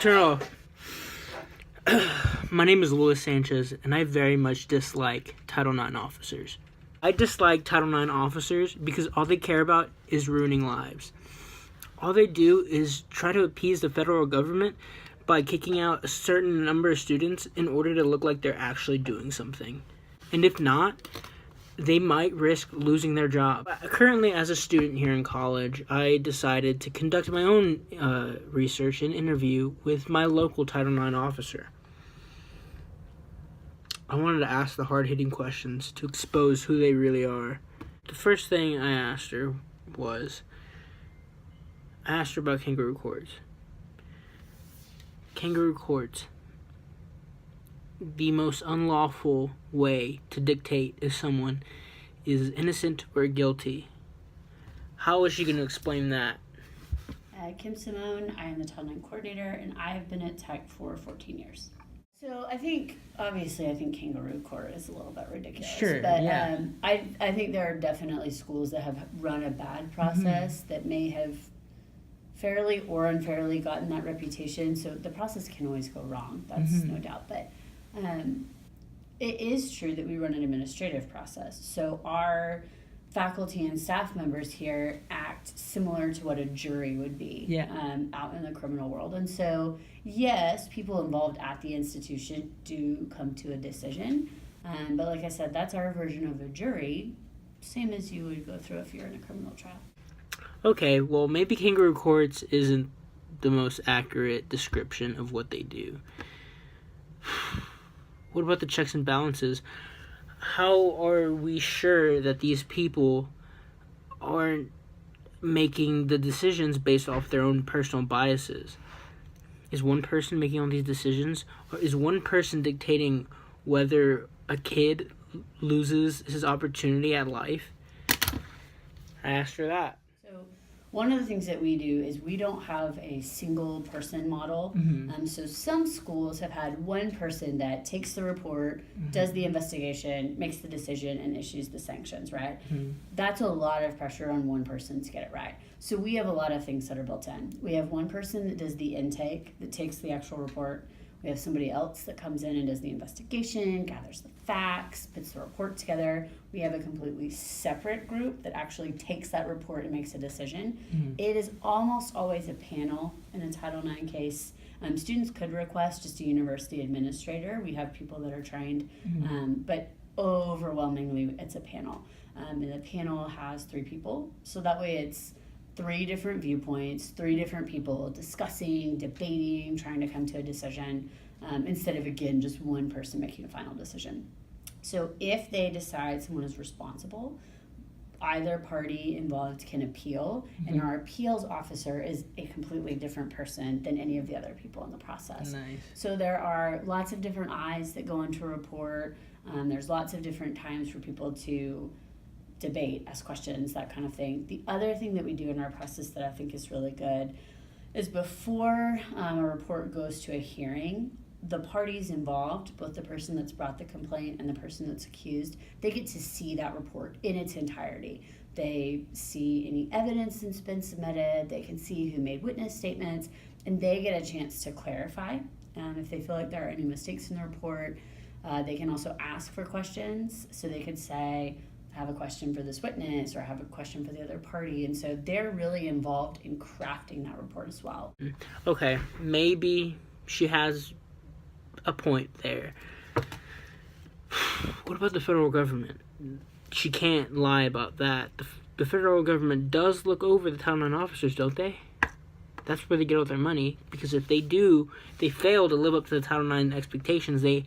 Turn My name is Luis Sanchez, and I very much dislike Title IX officers. I dislike Title IX officers because all they care about is ruining lives. All they do is try to appease the federal government by kicking out a certain number of students in order to look like they're actually doing something. And if not, they might risk losing their job. Currently, as a student here in college, I decided to conduct my own research and interview with my local Title IX officer. I wanted to ask the hard-hitting questions to expose who they really are. The first thing I asked her was, I asked her about kangaroo courts. Kangaroo courts. The most unlawful way to dictate if someone is innocent or guilty. How is she going to explain that? Kim Simone, I am the Title IX coordinator, and I have been at Tech for 14 years. So I think kangaroo court is a little bit ridiculous. Sure, but yeah. I think there are definitely schools that have run a bad process that may have fairly or unfairly gotten that reputation. So the process can always go wrong. That's no doubt. But it is true that we run an administrative process. So our faculty and staff members here act similar to what a jury would be out in the criminal world. And so, yes, people involved at the institution do come to a decision. But like I said, that's our version of a jury, same as you would go through if you're in a criminal trial. Okay, well, maybe kangaroo courts isn't the most accurate description of what they do. What about the checks and balances? How are we sure that these people aren't making the decisions based off their own personal biases? Is one person making all these decisions? Or is one person dictating whether a kid loses his opportunity at life? I asked her that. So one of the things that we do is we don't have a single person model. So some schools have had one person that takes the report, does the investigation, makes the decision, and issues the sanctions, right? That's a lot of pressure on one person to get it right. So we have a lot of things that are built in. We have one person that does the intake, that takes the actual report. We have somebody else that comes in and does the investigation, gathers the facts, puts the report together. We have a completely separate group that actually takes that report and makes a decision. It is almost always a panel in a Title IX case. Students could request just a university administrator. We have people that are trained, but overwhelmingly it's a panel. And the panel has 3 people, so that way it's 3 different viewpoints, 3 different people discussing, debating, trying to come to a decision, instead of, again, just one person making a final decision. So if they decide someone is responsible, either party involved can appeal, and our appeals officer is a completely different person than any of the other people in the process. Nice. So there are lots of different eyes that go into a report. There's lots of different times for people to debate, ask questions, that kind of thing. The other thing that we do in our process that I think is really good is before a report goes to a hearing, the parties involved, both the person that's brought the complaint and the person that's accused, they get to see that report in its entirety. They see any evidence that's been submitted, they can see who made witness statements, and they get a chance to clarify. If they feel like there are any mistakes in the report, they can also ask for questions. So they could say, I have a question for this witness, or I have a question for the other party. And so they're really involved in crafting that report as well. Okay, maybe she has a point there. What about the federal government? She can't lie about that. The federal government does look over the Title IX officers, don't they? That's where they get all their money. Because if they fail to live up to the Title IX expectations, they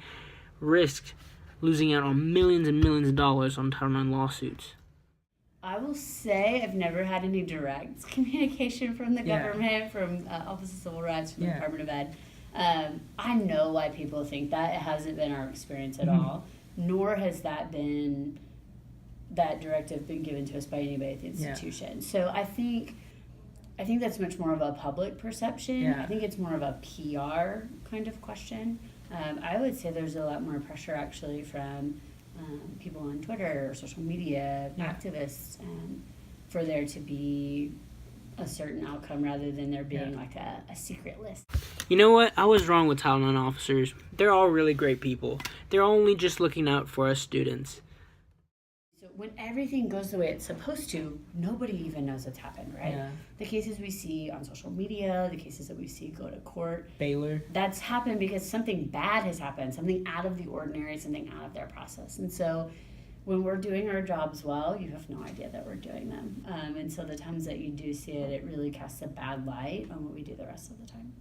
risk losing out on millions and millions of dollars on Title IX lawsuits. I will say I've never had any direct communication from the government, from Office of Civil Rights, from the Department of Ed. I know why people think that. It hasn't been our experience at all, nor has that directive been given to us by anybody at the institution. So I think that's much more of a public perception. I think it's more of a PR kind of question. I would say there's a lot more pressure actually from people on Twitter or social media, activists, for there to be a certain outcome rather than there being like a secret list. You know what? I was wrong with Title IX officers. They're all really great people. They're only just looking out for us students. So when everything goes the way it's supposed to, nobody even knows what's happened, right? Yeah. The cases we see on social media, the cases that we see go to court, Baylor. that's happened because something bad has happened, something out of the ordinary, something out of their process. And so when we're doing our jobs well, you have no idea that we're doing them. And so the times that you do see it, it really casts a bad light on what we do the rest of the time.